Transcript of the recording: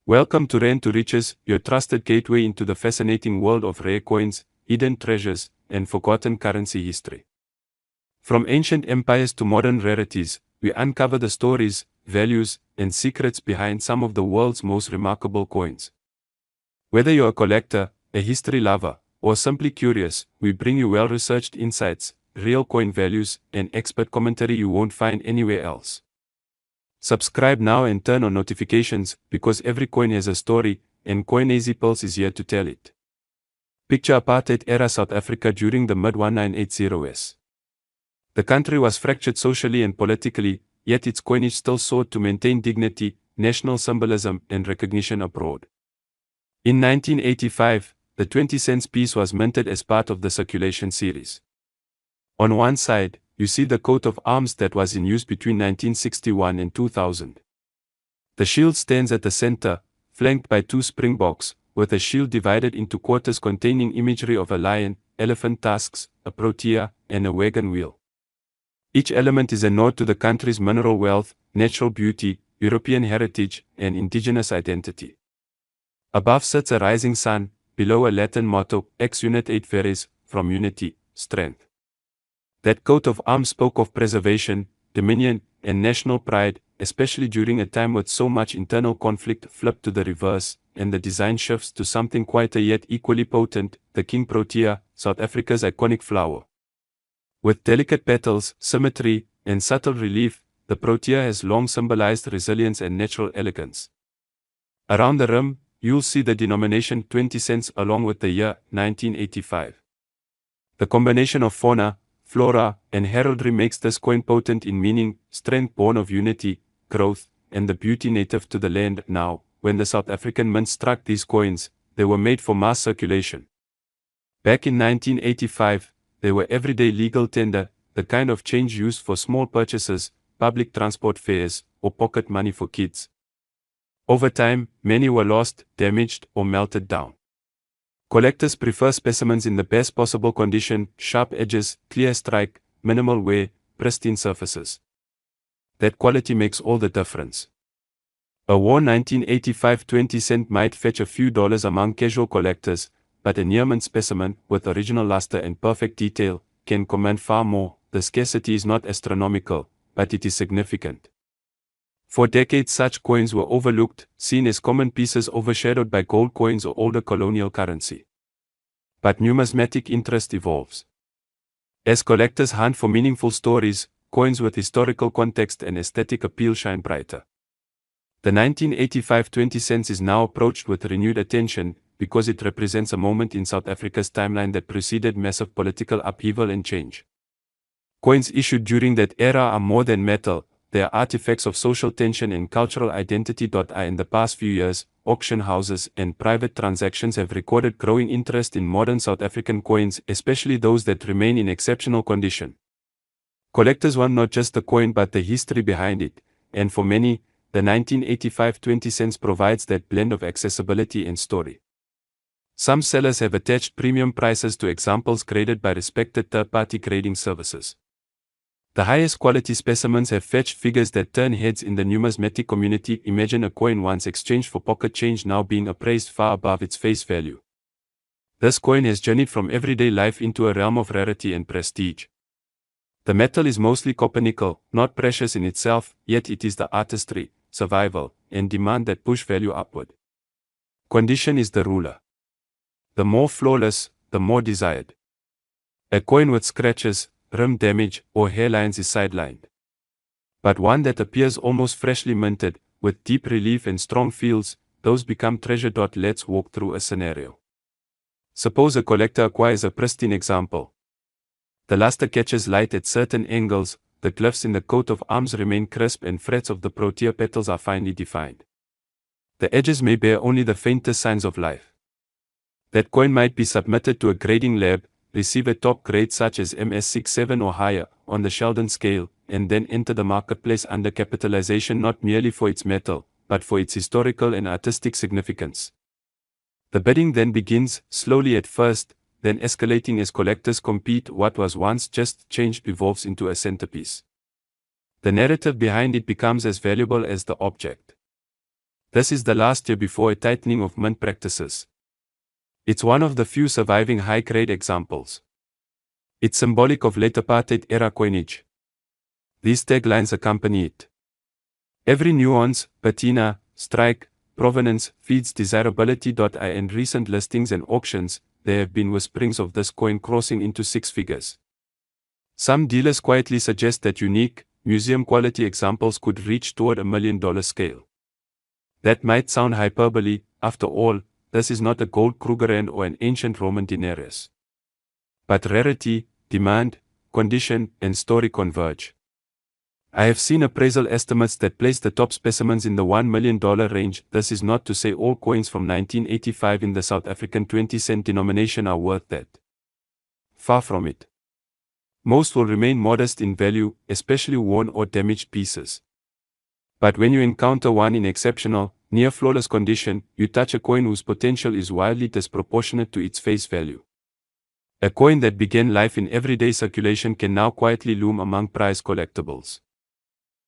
Welcome to Rain to Riches, your trusted gateway into the fascinating world of rare coins, hidden treasures, and forgotten currency history. From ancient empires to modern rarities, we uncover the stories, values, and secrets behind some of the world's most remarkable coins. Whether you're a collector, a history lover, or simply curious, we bring you well-researched insights, real coin values, and expert commentary you won't find anywhere else. Subscribe now and turn on notifications, because every coin has a story, and Coin-AZ Pulse is here to tell it. Picture apartheid-era South Africa during the mid-1980s. The country was fractured socially and politically, yet its coinage still sought to maintain dignity, national symbolism, and recognition abroad. In 1985, the 20-cent piece was minted as part of the circulation series. On one side, you see the coat of arms that was in use between 1961 and 2000. The shield stands at the center, flanked by two springboks, with a shield divided into quarters containing imagery of a lion, elephant tusks, a protea, and a wagon wheel. Each element is a nod to the country's mineral wealth, natural beauty, European heritage, and indigenous identity. Above sits a rising sun, below a Latin motto, Ex Unitate Veres, from unity, strength. That coat of arms spoke of preservation, dominion, and national pride, especially during a time with so much internal conflict flipped to the reverse, and the design shifts to something quieter yet equally potent, the King Protea, South Africa's iconic flower. With delicate petals, symmetry, and subtle relief, the Protea has long symbolized resilience and natural elegance. Around the rim, you'll see the denomination 20 cents along with the year 1985. The combination of fauna, flora, and heraldry makes this coin potent in meaning, strength born of unity, growth, and the beauty native to the land. Now, when the South African Mint struck these coins, they were made for mass circulation. Back in 1985, they were everyday legal tender, the kind of change used for small purchases, public transport fares, or pocket money for kids. Over time, many were lost, damaged, or melted down. Collectors prefer specimens in the best possible condition, sharp edges, clear strike, minimal wear, pristine surfaces. That quality makes all the difference. A worn 1985 20-cent might fetch a few dollars among casual collectors, but a near-mint specimen, with original luster and perfect detail, can command far more. The scarcity is not astronomical, but it is significant. For decades such coins were overlooked, seen as common pieces overshadowed by gold coins or older colonial currency. But numismatic interest evolves. As collectors hunt for meaningful stories, coins with historical context and aesthetic appeal shine brighter. The 1985 20 cents is now approached with renewed attention, because it represents a moment in South Africa's timeline that preceded massive political upheaval and change. Coins issued during that era are more than metal. They are artifacts of social tension and cultural identity. In the past few years, auction houses and private transactions have recorded growing interest in modern South African coins, especially those that remain in exceptional condition. Collectors want not just the coin but the history behind it, and for many, the 1985 20 cents provides that blend of accessibility and story. Some sellers have attached premium prices to examples graded by respected third-party grading services. The highest quality specimens have fetched figures that turn heads in the numismatic community. Imagine a coin once exchanged for pocket change now being appraised far above its face value. This coin has journeyed from everyday life into a realm of rarity and prestige. The metal is mostly copper nickel, not precious in itself, yet it is the artistry, survival, and demand that push value upward. Condition is the ruler. The more flawless, the more desired. A coin with scratches, rim damage, or hairlines is sidelined. But one that appears almost freshly minted, with deep relief and strong feels, those become treasure. Let's walk through a scenario. Suppose a collector acquires a pristine example. The luster catches light at certain angles, the glyphs in the coat of arms remain crisp and frets of the protea petals are finely defined. The edges may bear only the faintest signs of life. That coin might be submitted to a grading lab, receive a top grade such as MS67 or higher, on the Sheldon scale, and then enter the marketplace under capitalization not merely for its metal, but for its historical and artistic significance. The bidding then begins, slowly at first, then escalating as collectors compete. What was once just changed evolves into a centerpiece. The narrative behind it becomes as valuable as the object. This is the last year before a tightening of mint practices. It's one of the few surviving high-grade examples. It's symbolic of late apartheid-era coinage. These taglines accompany it. Every nuance, patina, strike, provenance feeds desirability. In recent listings and auctions, there have been whisperings of this coin crossing into six figures. Some dealers quietly suggest that unique, museum-quality examples could reach toward $1 million scale. That might sound hyperbole. After all, this is not a gold Krugerrand or an ancient Roman denarius. But rarity, demand, condition, and story converge. I have seen appraisal estimates that place the top specimens in the $1 million range. This is not to say all coins from 1985 in the South African 20-cent denomination are worth that. Far from it. Most will remain modest in value, especially worn or damaged pieces. But when you encounter one in exceptional, near-flawless condition, you touch a coin whose potential is wildly disproportionate to its face value. A coin that began life in everyday circulation can now quietly loom among prized collectibles.